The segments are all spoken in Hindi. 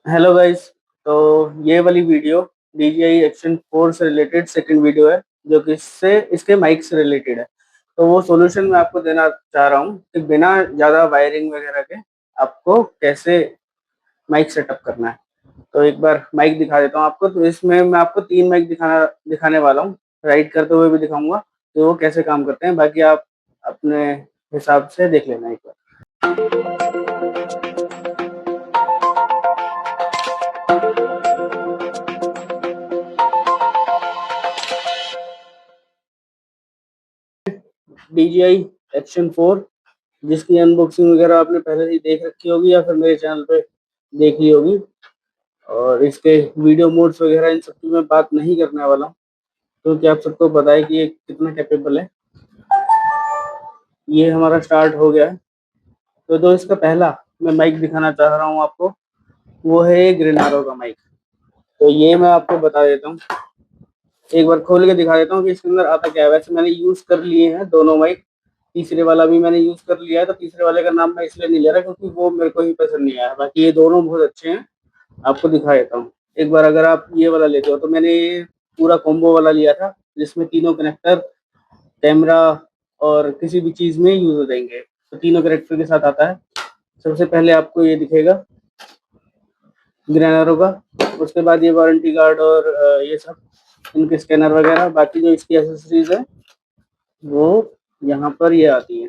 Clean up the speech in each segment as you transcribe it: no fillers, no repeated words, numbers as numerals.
Hello guys. तो ये वाली वीडियो DJI Action 4 से रिलेटेड सेकंड वीडियो है, जो कि इससे इसके माइक से रिलेटेड है। तो वो सॉल्यूशन मैं आपको देना चाह रहा हूँ कि बिना ज़्यादा वायरिंग वगैरह के आपको कैसे माइक सेटअप करना है। तो एक बार माइक दिखा देता हूँ आपको। तो इसमें मैं आपको 3 माइक दिखाने वाला हूँ। राइड करते हुए भी दिखाऊंगा कि वो कैसे काम करते हैं। बाकी आप अपने हिसाब से देख लेना एक बार। DJI Action 4, जिसकी अनबॉक्सिंग वगैरह आपने पहले ही देख रखी होगी या फिर मेरे चैनल पे देख ली होगी। और इसके वीडियो मोड्स वगैरह इन सब की मैं बात नहीं करने वाला हूँ, क्योंकि आप सबको पता है कि ये कितना कैपेबल है। ये हमारा स्टार्ट हो गया है। तो जो इसका पहला मैं माइक दिखाना चाह रहा हूँ आपको, वो है ग्रेनारो का माइक। तो ये मैं आपको बता देता हूँ, एक बार खोल के दिखा देता हूँ कि इसके अंदर आता क्या है। वैसे मैंने यूज कर लिए हैं दोनों माइक, तीसरे वाला भी मैंने यूज कर लिया है। तो तीसरे वाले का नाम मैं इसलिए नहीं ले रहा क्योंकि वो मेरे को ही पसंद नहीं आया। बाकी ये दोनों बहुत अच्छे हैं, आपको दिखा देता हूँ। एक बार अगर आप ये वाला लेते हो, तो मैंने ये पूरा कॉम्बो वाला लिया था, जिसमें तीनों कनेक्टर, कैमरा और किसी भी चीज में यूज हो जाएंगे। तो तीनों कनेक्टर के साथ आता है। सबसे पहले आपको ये दिखेगा ग्रेनारो का। उसके बाद ये वारंटी कार्ड और ये सब इनके स्कैनर वगैरह, बाकी जो इसकी एसेसरीज है वो यहाँ पर ये आती है।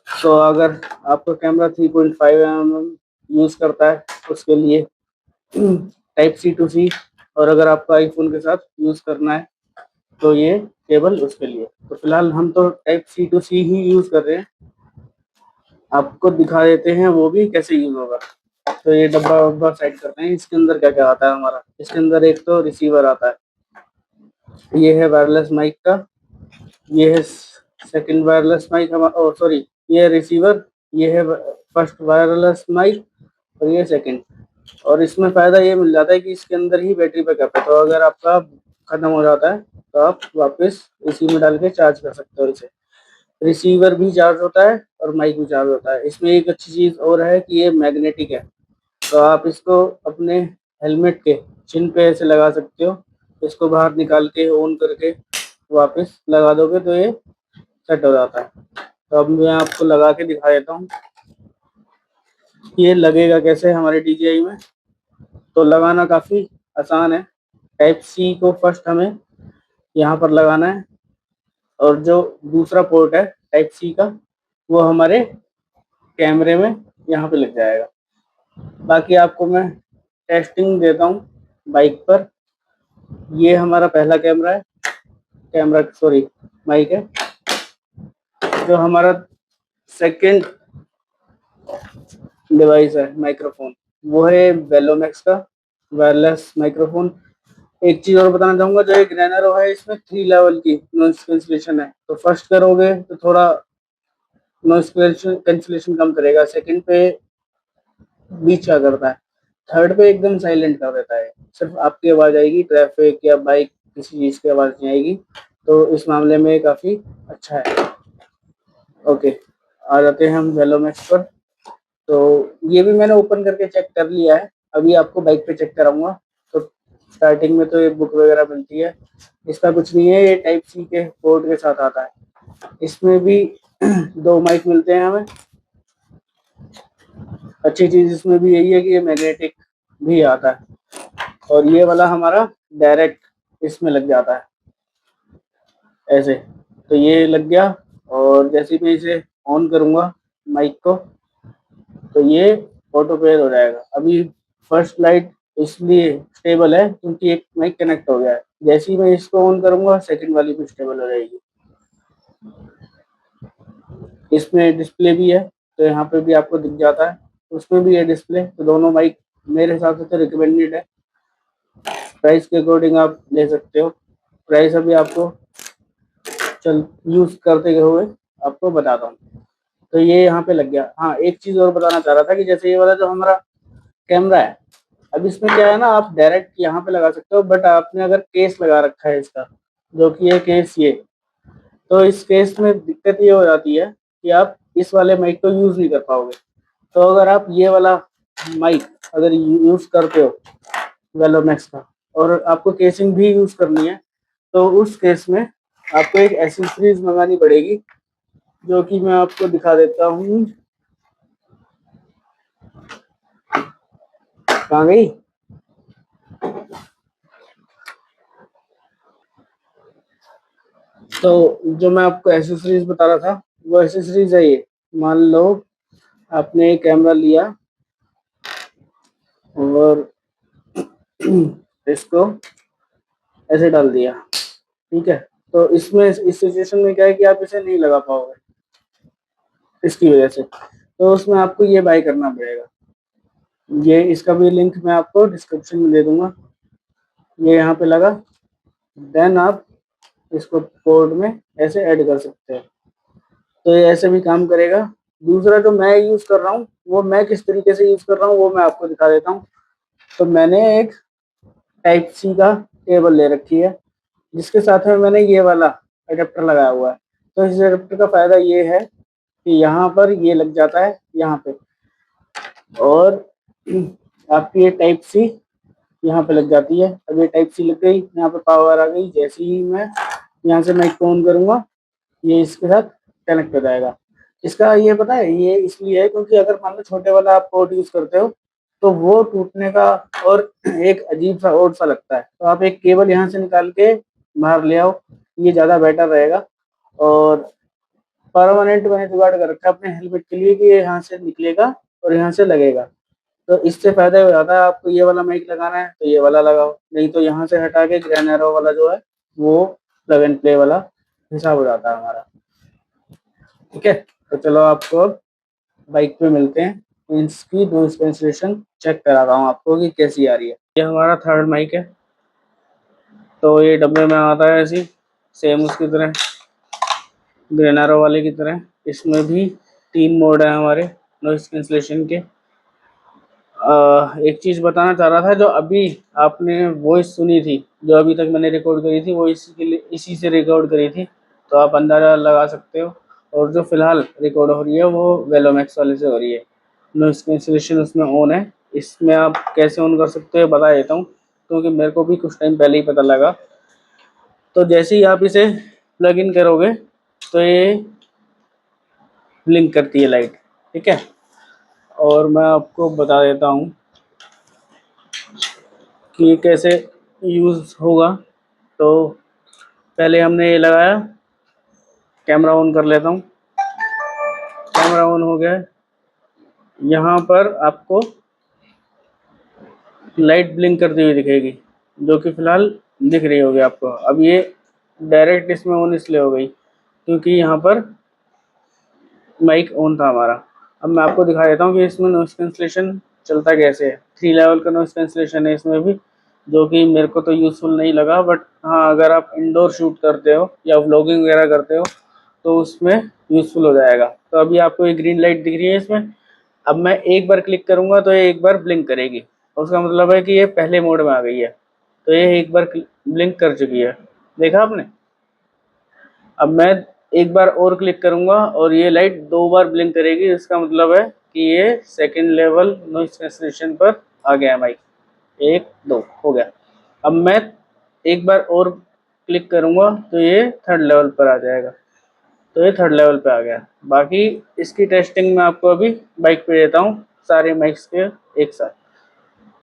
तो अगर आपका कैमरा 3.5 यूज करता है, उसके लिए टाइप सी टू सी। और अगर आपको आईफोन के साथ यूज करना है तो ये केबल उसके लिए। तो फिलहाल हम तो टाइप सी टू सी ही यूज कर रहे हैं, आपको दिखा देते हैं वो भी कैसे यूज होगा। तो ये डब्बा वब्बा साइड करते हैं। इसके अंदर क्या क्या आता है हमारा। इसके अंदर एक तो रिसीवर आता है, ये है वायरलेस माइक का। ये है सेकंड वायरलेस माइक, ओ सॉरी, ये रिसीवर। ये है फर्स्ट वायरलेस माइक और ये सेकंड। और इसमें फायदा ये मिल जाता है कि इसके अंदर ही बैटरी बैकअप है। तो अगर आपका खत्म हो जाता है तो आप वापस इसी में डाल के चार्ज कर सकते हो इसे। रिसीवर भी चार्ज होता है और माइक भी चार्ज होता है। इसमें एक अच्छी चीज और है कि ये मैग्नेटिक है। तो आप इसको अपने हेलमेट के चिन पे ऐसे लगा सकते हो। इसको बाहर निकाल के ऑन करके वापस लगा दोगे तो ये सेट हो जाता है। तो अब मैं आपको लगा के दिखा देता हूँ ये लगेगा कैसे हमारे DJI में। तो लगाना काफ़ी आसान है। टाइप सी को फर्स्ट हमें यहाँ पर लगाना है, और जो दूसरा पोर्ट है टाइप सी का, वो हमारे कैमरे में यहाँ पे लग जाएगा। बाकी आपको मैं टेस्टिंग देता हूँ बाइक पर। ये हमारा पहला कैमरा है, कैमरा सॉरी माइक है। जो हमारा सेकंड डिवाइस है माइक्रोफोन, वो है वेलोमैक्स का वायरलेस माइक्रोफोन। एक चीज और बताना चाहूंगा, जो एक ग्रेनरो है इसमें 3 लेवल की नॉइस कैंसिलेशन है। तो फर्स्ट करोगे तो थोड़ा नॉइस कैंसिलेशन कम करेगा, सेकंड पे बीच का करता है, थर्ड पे एकदम साइलेंट कर देता है। सिर्फ आपकी आवाज आएगी, ट्रैफिक या बाइक किसी चीज की आवाज नहीं आएगी। तो इस मामले में काफी अच्छा है। ओके, आ जाते हैं हम वेलोमैक्स पर। तो ये भी मैंने ओपन करके चेक कर लिया है, अभी आपको बाइक पे चेक कराऊंगा। तो स्टार्टिंग में तो ये बुक वगैरह मिलती है। इसका कुछ नहीं है, ये टाइप सी के पोर्ट के साथ आता है। इसमें भी 2 माइक मिलते हैं हमें। अच्छी चीज इसमें भी यही है कि ये मैग्नेटिक भी आता है। और ये वाला हमारा डायरेक्ट इसमें लग जाता है ऐसे। तो ये लग गया, और जैसे मैं इसे ऑन करूंगा माइक को, तो ये ऑटो पेयर हो जाएगा। अभी फर्स्ट लाइट इसलिए स्टेबल है क्योंकि एक माइक कनेक्ट हो गया है। जैसे ही मैं इसको ऑन करूंगा सेकंड वाली भी स्टेबल हो जाएगी। इसमें डिस्प्ले भी है, तो यहाँ पे भी आपको दिख जाता है, उसमें भी है डिस्प्ले। तो दोनों माइक मेरे हिसाब से तो रिकमेंडेड है। प्राइस के अकॉर्डिंग आप ले सकते हो। प्राइस अभी आपको चल यूज करते हुए आपको बताता हूँ। तो ये यहाँ पे लग गया। हाँ, एक चीज और बताना चाह रहा था कि जैसे ये वाला जो हमारा कैमरा है, अब इसमें क्या है ना, आप डायरेक्ट यहाँ पे लगा सकते हो, बट आपने अगर केस लगा रखा है इसका, जो कि ये केस ये, तो इस केस में दिक्कत ये हो जाती है कि आप इस वाले माइक को यूज नहीं कर पाओगे। तो अगर आप ये वाला माइक अगर यूज़ करते हो वेलोमैक्स का और आपको केसिंग भी यूज़ करनी है, तो उस केस में आपको एक एसेसरीज मंगानी पड़ेगी, जो कि मैं आपको दिखा देता हूँ। कहाँ गई? तो जो मैं आपको एसेसरीज बता रहा था, वो एसेसरीज है ये। मान लो आपने एक कैमरा लिया और इसको ऐसे डाल दिया, ठीक है। तो इसमें इस सिचुएशन में क्या है कि आप इसे नहीं लगा पाओगे इसकी वजह से, तो उसमें आपको ये बाय करना पड़ेगा। ये इसका भी लिंक मैं आपको डिस्क्रिप्शन में दे दूंगा। ये यहाँ पे लगा, देन आप इसको कोड में ऐसे ऐड कर सकते हैं, तो ये ऐसे भी काम करेगा। दूसरा जो मैं यूज़ कर रहा हूँ, वो मैं किस तरीके से यूज़ कर रहा हूँ वो मैं आपको दिखा देता हूँ। तो मैंने एक टाइप सी का केबल ले रखी है, जिसके साथ में मैंने ये वाला अडेप्टर लगाया हुआ है। तो इस अडेप्टर का फ़ायदा ये है कि यहाँ पर ये लग जाता है यहाँ पे, और आपकी ये टाइप सी यहाँ पे लग जाती है। अब ये टाइप सी लग गई, यहाँ पे पावर आ गई। जैसे ही मैं यहाँ से माइक को ऑन करूँगा, ये इसके साथ कनेक्ट हो जाएगा। इसका ये पता है, ये इसलिए है क्योंकि अगर मान लो छोटे वाला आप पोर्ट यूज़ करते हो, तो वो टूटने का और एक अजीब सा ओड सा लगता है। तो आप एक केबल यहाँ से निकाल के बाहर ले आओ, ये ज़्यादा बेटर रहेगा। और परमानेंट मैंने जुगाड़ कर रखा है अपने हेलमेट के लिए कि ये यहाँ से निकलेगा और यहाँ से लगेगा। तो इससे फ़ायदा हो जाता है, आपको ये वाला माइक लगाना है तो ये वाला लगाओ, नहीं तो यहाँ से हटा के ग्रैन एरो वाला जो है वो प्लग एंड प्ले वाला हिसाब हो जाता है हमारा। ठीक है, तो चलो आपको अब बाइक पे मिलते हैं। तो इसकी नॉइज़ कैंसलेशन चेक कराता हूँ आपको कि कैसी आ रही है। ये हमारा थर्ड माइक है, तो ये डब्बे में आता है ऐसी सेम उसकी तरह, ग्रेनारो वाले की तरह। इसमें भी 3 मोड है हमारे नॉइज़ कैंसलेशन के। एक चीज़ बताना चाह रहा था, जो अभी आपने वॉइस सुनी थी, जो अभी तक मैंने रिकॉर्ड करी थी, वो इसी से रिकॉर्ड करी थी, तो आप अंदाज़ा लगा सकते हो। और जो फ़िलहाल रिकॉर्ड हो रही है वो वेलोमैक्स वाले से हो रही है। नॉइज़ कैंसलेशन उसमें ऑन है। इसमें आप कैसे ऑन कर सकते हो बता देता हूँ, क्योंकि मेरे को भी कुछ टाइम पहले ही पता लगा। तो जैसे ही आप इसे प्लग इन करोगे, तो ये ब्लिंक करती है लाइट, ठीक है। और मैं आपको बता देता हूँ कि ये कैसे यूज़ होगा। तो पहले हमने ये लगाया, कैमरा ऑन कर लेता हूँ। कैमरा ऑन हो गया। यहाँ पर आपको लाइट ब्लिंक करती हुई दिखेगी, जो कि फ़िलहाल दिख रही होगी आपको। अब ये डायरेक्ट इसमें ऑन इसलिए हो गई क्योंकि यहाँ पर माइक ऑन था हमारा। अब मैं आपको दिखा देता हूँ कि इसमें नॉइज़ कैंसलेशन चलता कैसे है। 3 लेवल का नॉइज़ कैंसलेशन है इसमें भी, जो कि मेरे को तो यूज़फुल नहीं लगा, बट हाँ, अगर आप इंडोर शूट करते हो या व्लॉगिंग वगैरह करते हो तो उसमें यूज़फुल हो जाएगा। तो अभी आपको ये ग्रीन लाइट दिख रही है इसमें। अब मैं एक बार क्लिक करूँगा तो ये एक बार ब्लिंक करेगी, उसका मतलब है कि ये पहले मोड में आ गई है। तो ये एक बार ब्लिंक कर चुकी है, देखा आपने। अब मैं एक बार और क्लिक करूँगा और ये लाइट 2 बार ब्लिंक करेगी, इसका मतलब है कि ये सेकंड लेवल नॉइज़ कैंसलेशन पर आ गया है माइक। 1 2 हो गया। अब मैं एक बार और क्लिक करूँगा तो ये थर्ड लेवल पर आ जाएगा। तो ये थर्ड लेवल पे आ गया। बाकी इसकी टेस्टिंग मैं आपको अभी बाइक पे देता हूँ, सारे माइक्स के एक साथ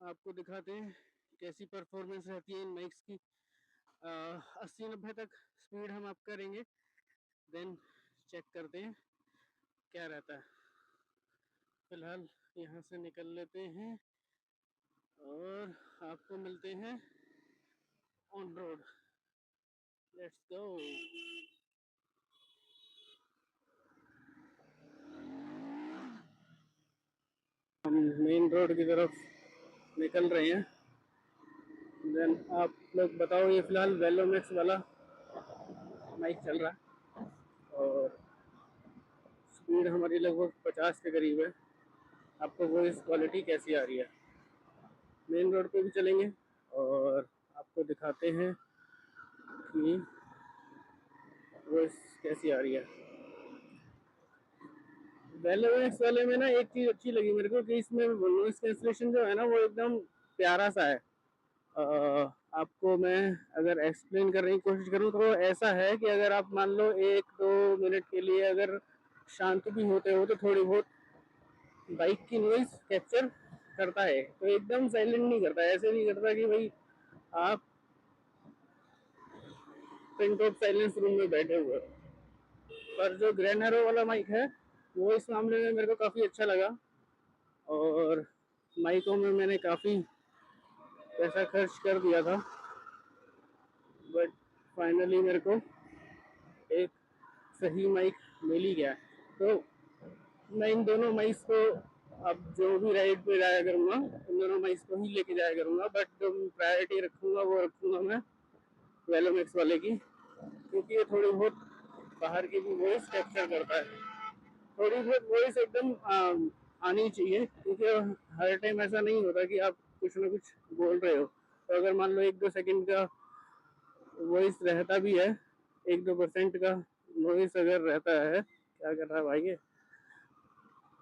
आपको दिखाते हैं कैसी परफॉर्मेंस रहती है इन माइक्स की। 80-90 तक स्पीड हम अप करेंगे, देन चेक करते हैं क्या रहता है। फिलहाल यहाँ से निकल लेते हैं और आपको मिलते हैं ऑन रोड। Let's go. हम मेन रोड की तरफ निकल रहे हैं। देन आप लोग बताओ, ये फिलहाल वेलोमैक्स वाला माइक चल रहा है और स्पीड हमारी लगभग 50 के करीब है। आपको वॉइस क्वालिटी कैसी आ रही है। मेन रोड पे भी चलेंगे और आपको दिखाते हैं कि वॉइस कैसी आ रही है। वेलोवेक्स वाले में ना एक चीज अच्छी लगी मेरे को कि इसमें नॉइस कैंसलेशन जो है ना वो एकदम प्यारा सा है। आपको मैं अगर एक्सप्लेन करने की कोशिश करूँ तो ऐसा है कि अगर आप मान लो 1-2 मिनट के लिए अगर शांत भी होते हो तो थोड़ी बहुत बाइक की नॉइस कैप्चर करता है, तो एकदम साइलेंट नहीं करता, ऐसे नहीं करता कि भाई आप पिन टॉप साइलेंस रूम में बैठे हुए हो। पर जो ग्रैनरो वाला माइक है वो इस मामले में मेरे को काफ़ी अच्छा लगा, और माइकों में मैंने काफ़ी पैसा खर्च कर दिया था, बट फाइनली मेरे को एक सही माइक मिल ही गया। तो मैं इन दोनों माइक्स को अब जो भी राइड पे जाया करूँगा इन दोनों माइक्स को ही लेके जाया करूँगा, बट जो प्रायोरिटी रखूँगा वो रखूँगा मैं वेलोमेक्स वाले की, क्योंकि ये थोड़ी बहुत बाहर की भी वॉइस कैप्चर करता है। थोड़ी बहुत वॉइस एकदम आनी चाहिए, क्योंकि हर टाइम ऐसा नहीं होता कि आप कुछ ना कुछ बोल रहे हो। तो अगर मान लो 1-2 सेकंड का वॉइस रहता भी है, 1-2% का वॉइस अगर रहता है, क्या कर रहा है भाई ये,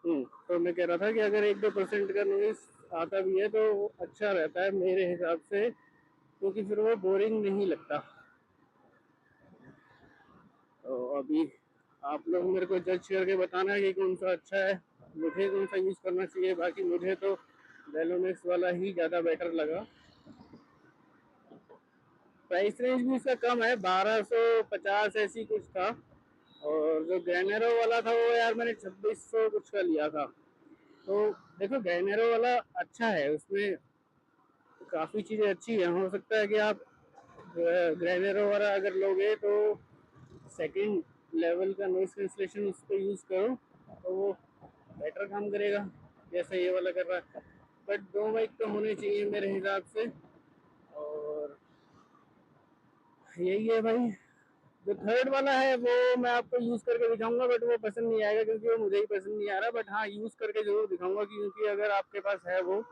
तो मैं कह रहा था कि अगर 1-2% का नॉइस आता भी है तो अच्छा रहता है मेरे हिसाब से, क्योंकि फिर वो बोरिंग नहीं लगता। तो अभी आप लोग मेरे को जज करके बताना कि कौन सा अच्छा है, मुझे कौन सा यूज़ करना चाहिए। बाकी मुझे तो वेलोमेक्स वाला ही ज़्यादा बेटर लगा। प्राइस रेंज भी इसका कम है, 1250 ऐसी कुछ था, और जो ग्रैनेरो वाला था वो यार मैंने 2600 कुछ का लिया था। तो देखो ग्रैनेरो वाला अच्छा है, उसमें काफ़ी चीज़ें अच्छी हैं। हो सकता है कि आप ग्रैनेरो वाला अगर लोगे तो सेकंड लेवल का नॉइस कैंसलेशन उस पर यूज़ करो तो वो बेटर काम करेगा जैसे ये वाला कर रहा है। बट दो माइक तो होने चाहिए मेरे हिसाब से, और यही है भाई। जो थर्ड वाला है वो मैं आपको यूज़ करके दिखाऊंगा, बट वो पसंद नहीं आएगा क्योंकि वो मुझे ही पसंद नहीं आ रहा। बट हाँ, यूज़ करके जरूर दिखाऊंगा, क्योंकि अगर आपके पास है वो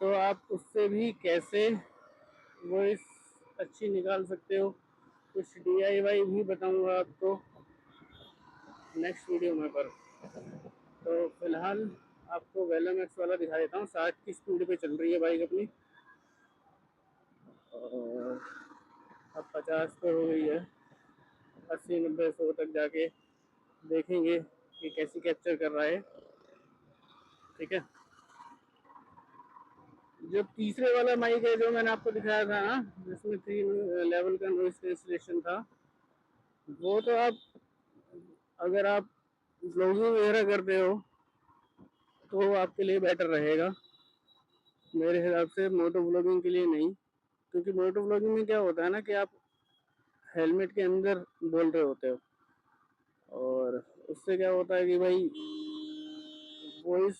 तो आप उससे भी कैसे वॉइस अच्छी निकाल सकते हो। कुछ DIY भी बताऊंगा आपको नेक्स्ट वीडियो में। पर तो फिलहाल आपको वेलोमेक्स वाला दिखा देता हूँ। 60 की स्पीड पे चल रही है बाइक अपनी, और अब 50 पे हो गई है। 80-90-100 तक जाके देखेंगे कि कैसी कैप्चर कर रहा है। ठीक है, जो तीसरे वाला माइक है जो मैंने आपको दिखाया था ना, जिसमें 3 लेवल का नॉइस कैंसलेशन था, वो तो आप अगर आप व्लॉगिंग वगैरह करते हो तो वो आपके लिए बेटर रहेगा मेरे हिसाब से, मोटो व्लॉगिंग के लिए नहीं। क्योंकि मोटो व्लॉगिंग में क्या होता है ना कि आप हेलमेट के अंदर बोल रहे होते हो, और उससे क्या होता है कि भाई वॉइस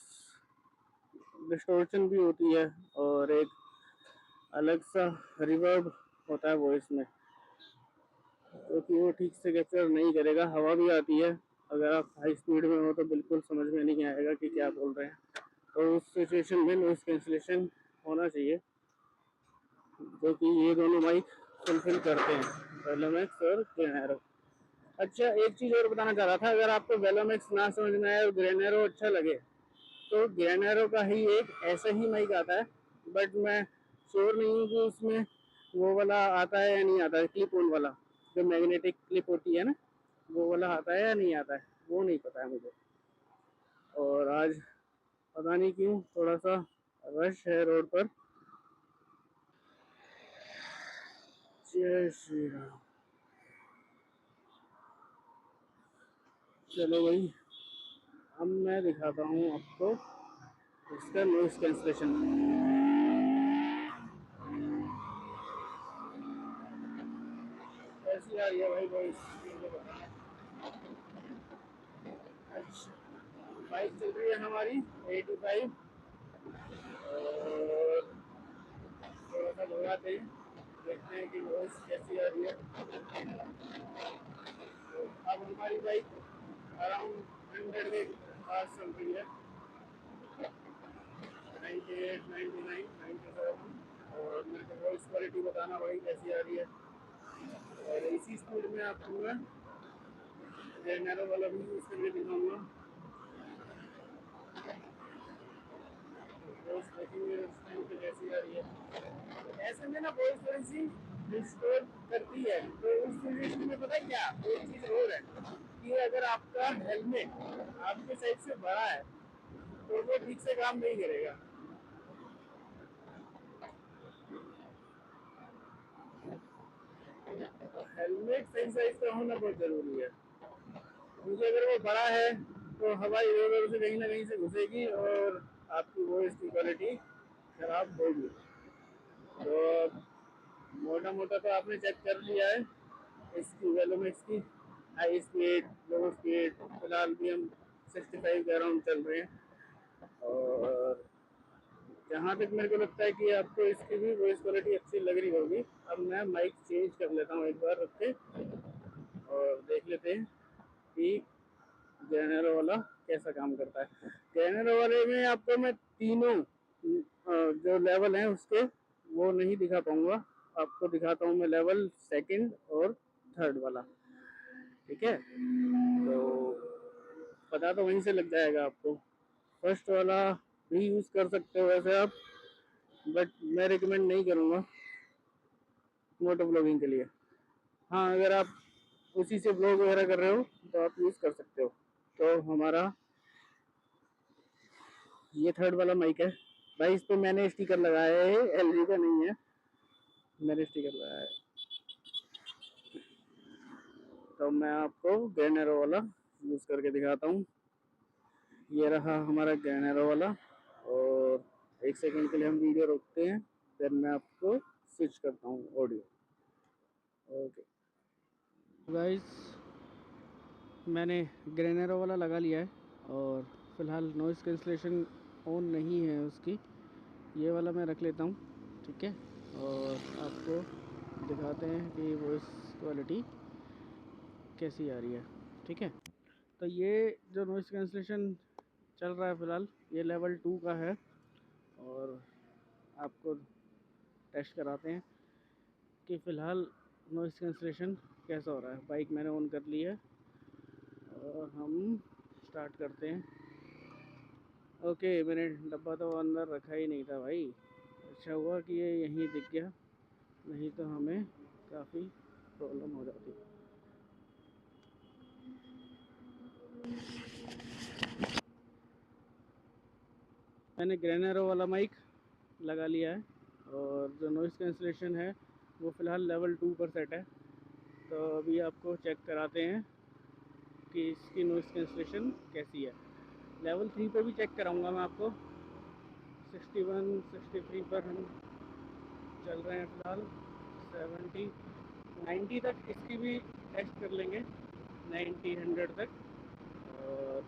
डिस्टॉर्शन भी होती है, और एक अलग सा रिवर्ब होता है वॉइस में, क्योंकि वो ठीक से कैप्चर नहीं करेगा। हवा भी आती है, अगर आप हाई स्पीड में हो तो बिल्कुल समझ में नहीं आएगा कि क्या बोल रहे हैं। तो उस सिचुएशन में नॉइस कैंसलेशन होना चाहिए, जो कि ये दोनों माइक फुलफिल करते हैं, वेलोमेक्स और ग्रेनेरो। अच्छा, एक चीज़ और बताना चाह रहा था, अगर आपको वेलोमेक्स ना समझ में आए और ग्रेनेरो अच्छा लगे तो ग्रेनेरो का ही एक ऐसा ही माइक आता है, बट मैं श्योर नहीं हूँ कि उसमें वो वाला आता है या नहीं आता है, क्लिप ऑन वाला, जो मैग्नेटिक क्लिप होती है ना, वो वाला आता है या नहीं आता है वो नहीं पता है मुझे। और आज पता नहीं क्यों थोड़ा सा रश है रोड पर। जय श्री राम। चलो भाई, अब मैं दिखाता हूँ आपको इसका नॉइस कैंसलेशन। कैसी आ रही है भाई वॉइस? अच्छा, बाइक चल रही है हमारी 85, और थोड़ा सा भगाते हैं, देखते हैं कि वॉइस कैसी आ रही है। तो अब हमारी बाइक अराउंड 100 के पास चल रही है, 98, 99, 97। और मेरे को वॉइस क्वालिटी बताना भाई कैसी आ रही है। और इसी स्पीड में आपको मैं नैरो वाला भी यूज़ करके दिखाऊंगा। वॉइस देखेंगे उस टाइम पे कैसी आ रही है। ऐसे में ना वॉइस थोड़ी सी डिस्टर्ब करती है। तो उस सिचुएशन में पता है क्या, एक चीज और है कि अगर आपका हेलमेट आपके साइड से बड़ा है तो वो ठीक से काम नहीं करेगा। हेलमेट सही साइज का होना बहुत जरूरी है, क्योंकि अगर वो बड़ा है तो हवा इधर उधर से कहीं ना कहीं से घुसेगी और आपकी वॉइस की क्वालिटी खराब होगी। तो मोटा मोटा तो आपने चेक कर लिया है इसकी वेलोमिक्स की हाई स्पीड, लो स्पीड। फिलहाल भी हम 65 के अराउंड चल रहे हैं। और जहाँ तक मेरे को लगता है कि आपको इसकी भी वॉइस क्वालिटी अच्छी लग रही होगी। अब मैं माइक चेंज कर लेता हूँ एक बार रख के और देख लेते हैं कि गैनरो वाला कैसा काम करता है। गैनरो वाले में आपको मैं तीनों जो लेवल हैं उसके वो नहीं दिखा पाऊंगा। आपको दिखाता हूँ मैं लेवल सेकंड और थर्ड वाला। ठीक है, तो पता तो वहीं से लग जाएगा आपको। फर्स्ट वाला भी यूज कर सकते हो वैसे आप, बट मैं रिकमेंड नहीं करूँगा मोटो ब्लॉगिंग के लिए। हाँ, अगर आप उसी से ब्लॉग वगैरह कर रहे हो तो आप यूज कर सकते हो। तो हमारा ये थर्ड वाला माइक है भाई। इस पे मैंने स्टिकर लगाया है, एलजी का नहीं है, मैंने स्टिकर लगाया है। तो मैं आपको गैनरो वाला यूज करके दिखाता हूँ। ये रहा हमारा गैनरो वाला। और एक सेकंड के लिए हम वीडियो रोकते हैं, फिर मैं आपको स्विच करता हूँ ऑडियो। ओके गाइस, मैंने ग्रेनेरो वाला लगा लिया है और फिलहाल नॉइज़ कैंसलेशन ऑन नहीं है उसकी। ये वाला मैं रख लेता हूँ, ठीक है। और आपको दिखाते हैं कि वॉइस क्वालिटी कैसी आ रही है, ठीक है। तो ये जो नॉइज़ कैंसलेशन चल रहा है फ़िलहाल, ये लेवल 2 का है। और आपको टेस्ट कराते हैं कि फ़िलहाल नॉइज़ कैंसलेशन कैसा हो रहा है। बाइक मैंने ऑन कर ली है और हम स्टार्ट करते हैं। ओके, मैंने डब्बा तो अंदर रखा ही नहीं था भाई। अच्छा हुआ कि ये यहीं दिख गया, नहीं तो हमें काफ़ी प्रॉब्लम हो जाती। मैंने ग्रेनेरो वाला माइक लगा लिया है और जो नॉइज़ कैंसलेशन है वो फ़िलहाल लेवल 2 पर सेट है। तो अभी आपको चेक कराते हैं कि इसकी नॉइज़ कैंसलेशन कैसी है। लेवल 3 पे भी चेक कराऊंगा मैं आपको। 61 63 पर हम चल रहे हैं फ़िलहाल। 70 90 तक इसकी भी टेस्ट कर लेंगे, 90 100 तक। और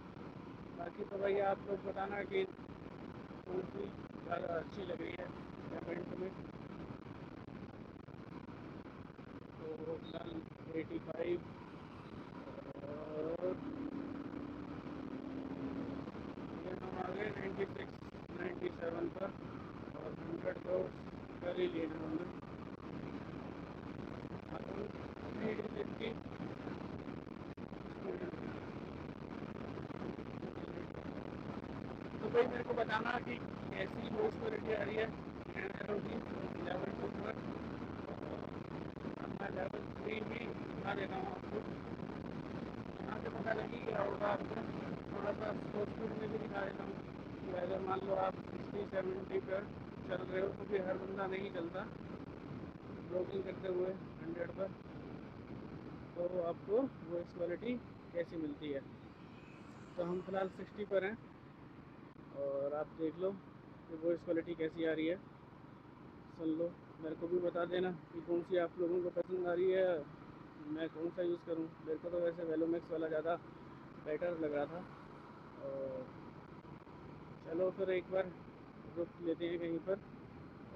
बाकी तो भाई आप लोग बताना कि कौन सी ज़्यादा अच्छी लग रही है कमेंट में। तो फिलहाल 85 और ये हम आ गए 96 97 पर। और 100 तो कर ही लिए हमने। तो भाई मेरे को बताना कि कैसी वॉइस क्वालिटी आ रही है लेवल 2 पर। मैं लेवल 3 भी दिखा देता हूँ आपको, यहाँ से पता लगी गया होगा आपको। थोड़ा सा स्लो स्पीड में भी दिखा देता हूँ कि अगर मान लो आप 60 70 पर चल रहे हो तो फिर हर बंदा नहीं चलता ब्लॉगिंग करते हुए 100 पर। तो आपको वॉइस क्वालिटी कैसी मिलती है। तो हम फिलहाल 60 पर हैं और आप देख लो कि वॉइस क्वालिटी कैसी आ रही है, सुन लो। मेरे को भी बता देना कि कौन सी आप लोगों को पसंद आ रही है, मैं कौन सा यूज़ करूं। मेरे को तो वैसे वेलोमिक्स वाला ज़्यादा बेटर लग रहा था। और चलो फिर एक बार रुक लेते हैं कहीं पर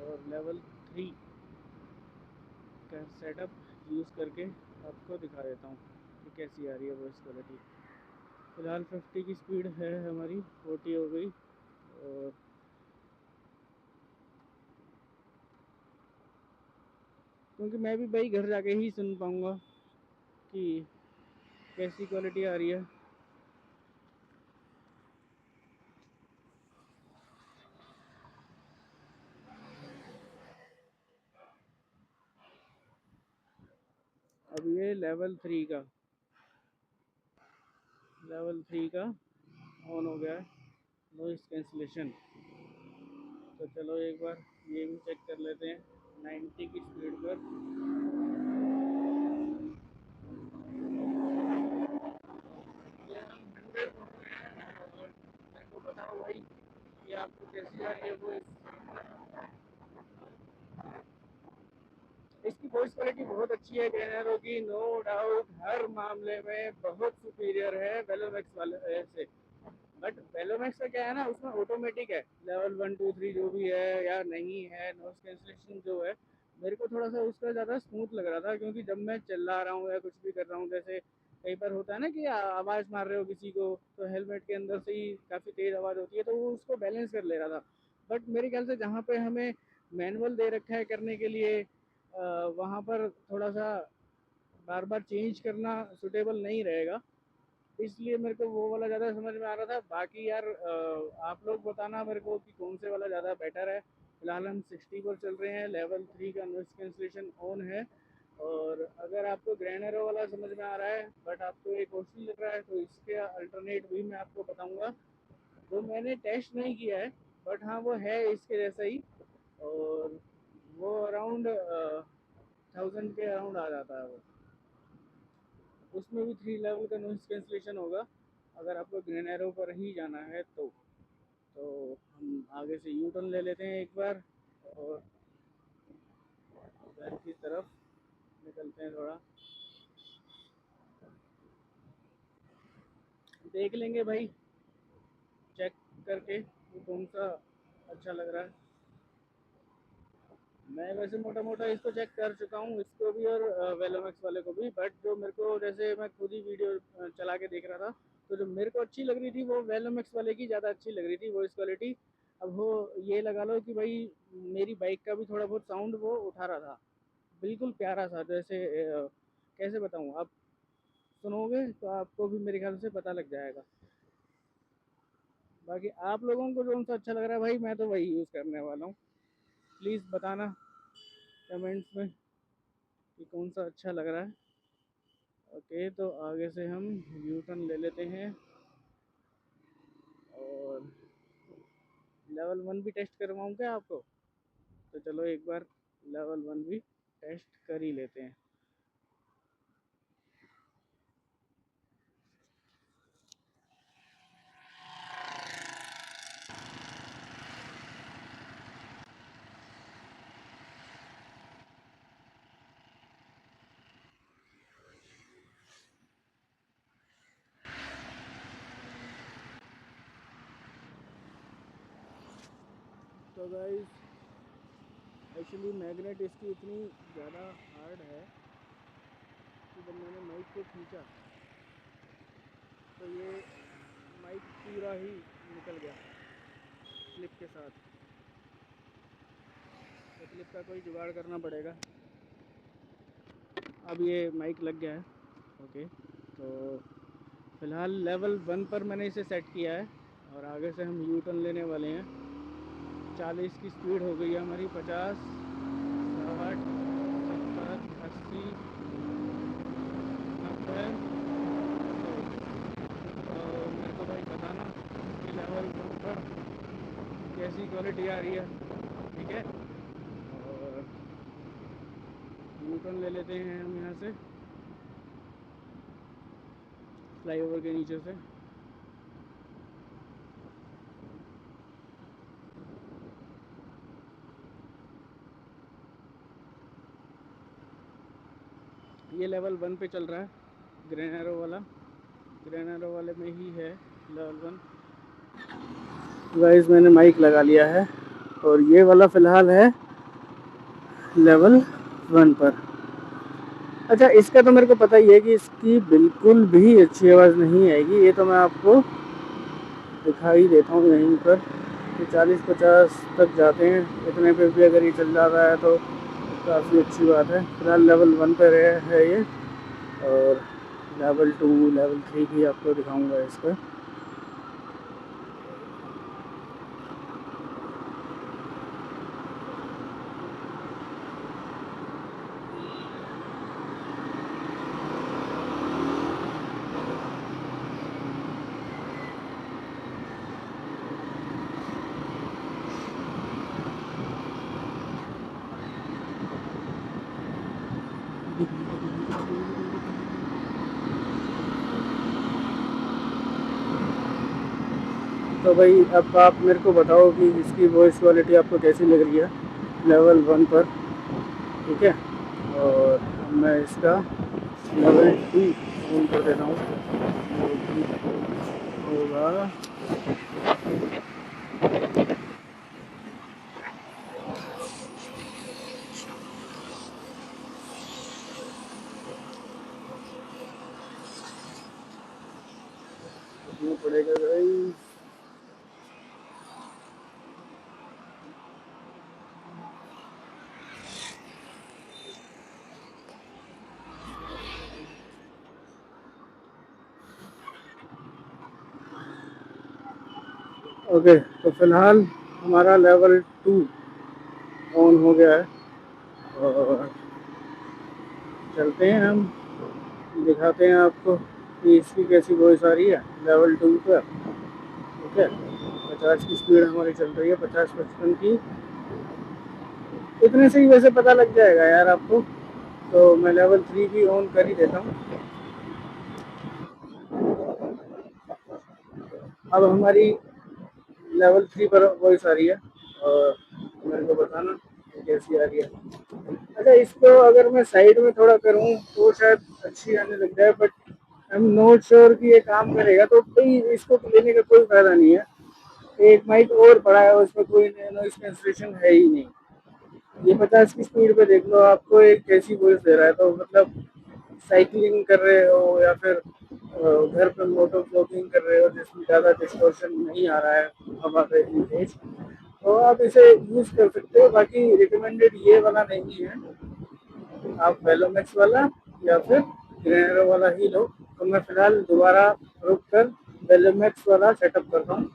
और लेवल 3 का सेटअप यूज़ करके आपको दिखा देता हूँ कि कैसी आ रही है वॉइस क्वालिटी। फ़िलहाल 50 की स्पीड है हमारी, 40 हो गई। और क्योंकि मैं भी भाई घर जाके ही सुन पाऊँगा कि कैसी क्वालिटी आ रही है। अब ये लेवल 3 का ऑन हो गया है, नॉइस कैंसिलेशन। तो चलो एक बार ये भी चेक कर लेते हैं 90 की स्पीड पर। मेरे को बताओ भाई कि आपको कैसी आ रही है वो। इसकी वॉइस क्वालिटी बहुत अच्छी है ग्रेनरो की, नो डाउट, हर मामले में बहुत सुपीरियर है वेलोमैक्स वाले से। बट वेलोमैक्स का क्या है ना, उसमें ऑटोमेटिक है, लेवल 1 2 3 जो भी है या नहीं है, नॉइस कैंसिलेशन जो है, मेरे को थोड़ा सा उसका ज़्यादा स्मूथ लग रहा था। क्योंकि जब मैं चिल्ला रहा हूँ या कुछ भी कर रहा हूँ, जैसे कई बार होता है ना कि आवाज़ मार रहे हो किसी को, तो हेलमेट के अंदर से ही काफ़ी तेज़ आवाज़ होती है, तो वो उसको बैलेंस कर ले रहा था। बट मेरे ख्याल से जहाँ पे हमें मैनुअल दे रखा है करने के लिए, वहाँ पर थोड़ा सा बार बार चेंज करना सुटेबल नहीं रहेगा। इसलिए मेरे को वो वाला ज़्यादा समझ में आ रहा था। बाकी यार आप लोग बताना मेरे को कि कौन से वाला ज़्यादा बेटर है। फिलहाल हम 60 पर चल रहे हैं, लेवल 3 का नॉइस कैंसिलेशन ऑन है। और अगर आपको ग्रैनरो वाला समझ में आ रहा है बट आपको ये कॉस्टली लग रहा है, तो इसके अल्टरनेट भी मैं आपको बताऊंगा, जो मैंने टेस्ट नहीं किया है, बट हाँ वो है इसके जैसा ही। और वो अराउंड 1000 के अराउंड आ जाता है वो। उसमें भी 3 लेवल का नॉइस कैंसिलेशन होगा अगर आपको ग्रीन एरो पर ही जाना है तो हम आगे से यू टर्न ले लेते हैं एक बार और घर की तरफ निकलते हैं। थोड़ा देख लेंगे भाई, चेक करके वो कौन सा अच्छा लग रहा है। मैं वैसे मोटा मोटा इसको चेक कर चुका हूँ, इसको भी और वेलोमैक्स वाले को भी। बट जो मेरे को, जैसे मैं खुद ही वीडियो चला के देख रहा था, तो जो मेरे को अच्छी लग रही थी वो वेलोमैक्स वाले की ज़्यादा अच्छी लग रही थी वॉइस क्वालिटी। अब वो ये लगा लो कि भाई मेरी बाइक का भी थोड़ा बहुत साउंड वो उठा रहा था, बिल्कुल प्यारा सा। जैसे कैसे बताऊँ, आप सुनोगे तो आपको भी मेरे ख्याल से पता लग जाएगा। बाकी आप लोगों को कौन सा अच्छा लग रहा है भाई, मैं तो वही यूज़ करने वाला हूँ। प्लीज़ बताना कमेंट्स में कि कौन सा अच्छा लग रहा है। ओके, तो आगे से हम यू टर्न ले लेते हैं और लेवल 1 भी टेस्ट करवाऊँ क्या आपको? तो चलो एक बार लेवल 1 भी टेस्ट कर ही लेते हैं। तो गाइस एक्चुअली मैग्नेट इसकी इतनी ज़्यादा हार्ड है कि जब मैंने माइक को खींचा तो ये माइक पूरा ही निकल गया क्लिप के साथ। तो क्लिप का कोई जुगाड़ करना पड़ेगा। अब ये माइक लग गया है। ओके, तो फ़िलहाल लेवल 1 पर मैंने इसे सेट किया है और आगे से हम यू टर्न लेने वाले हैं। 40 की स्पीड हो गई है हमारी, 50 60 70 80 90। और मेरे को भाई बताना कि लेवल 1 पर कैसी क्वालिटी आ रही है, ठीक है। और यू टर्न ले लेते हैं हम यहाँ से, फ्लाईओवर के नीचे से। ये लेवल 1 पे चल रहा है, ग्रेनरो वाला, ग्रेनरो वाले में ही है लेवल 1। गाइस मैंने माइक लगा लिया है और ये वाला फ़िलहाल है लेवल 1 पर। अच्छा, इसका तो मेरे को पता ही है कि इसकी बिल्कुल भी अच्छी आवाज़ नहीं आएगी, ये तो मैं आपको दिखाई देता हूँ यहीं पर कि 40-50 तक जाते हैं। इतने पे भी अगर ये चल जाता है तो काफ़ी अच्छी बात है। फिलहाल लेवल 1 पर है ये, और लेवल 2 लेवल 3 भी आपको दिखाऊंगा इसका। तो भाई अब आप मेरे को बताओ कि इसकी वॉइस क्वालिटी आपको कैसी लग रही है लेवल 1 पर, ठीक है। और मैं इसका लेवल 2 ऑन कर देता हूँ, होगा पड़ेगा भाई। ओके, तो फिलहाल हमारा लेवल 2 ऑन हो गया है और चलते हैं हम, दिखाते हैं आपको कि इसकी कैसी वॉइस आ रही है लेवल 2 पर। ठीक है, 50 की स्पीड हमारी चल रही है, 50-55 की। इतने से ही वैसे पता लग जाएगा यार आपको। तो मैं लेवल 3 भी ऑन कर ही देता हूँ। अब हमारी लेवल 3 पर वॉइस आ रही है और मेरे को बताना कि कैसी आ रही है। अच्छा, इसको अगर मैं साइड में थोड़ा करूँ तो शायद अच्छी आने लग जाए, but I am not sure कि ये काम करेगा। तो भाई इसको लेने का कोई फायदा नहीं है। एक माइक और पड़ा है, उसमें कोई नॉइस कैंसलेशन है ही नहीं। ये 50 की स्पीड पे देख लो, आपको एक कैसी वॉइस दे रहा है। तो मतलब साइकिलिंग कर रहे हो या फिर घर पे मोटो ब्लॉगिंग कर रहे हो जिसमें ज़्यादा डिस्टॉर्शन नहीं आ रहा है हवा का इतनी तेज, तो आप इसे यूज़ कर सकते हो। बाकी रिकमेंडेड ये वाला नहीं है, आप वेलोमैक्स वाला या फिर ग्रेनरो वाला ही लो। तो मैं फिलहाल दोबारा रुक कर वेलोमैक्स वाला सेटअप करता हूँ।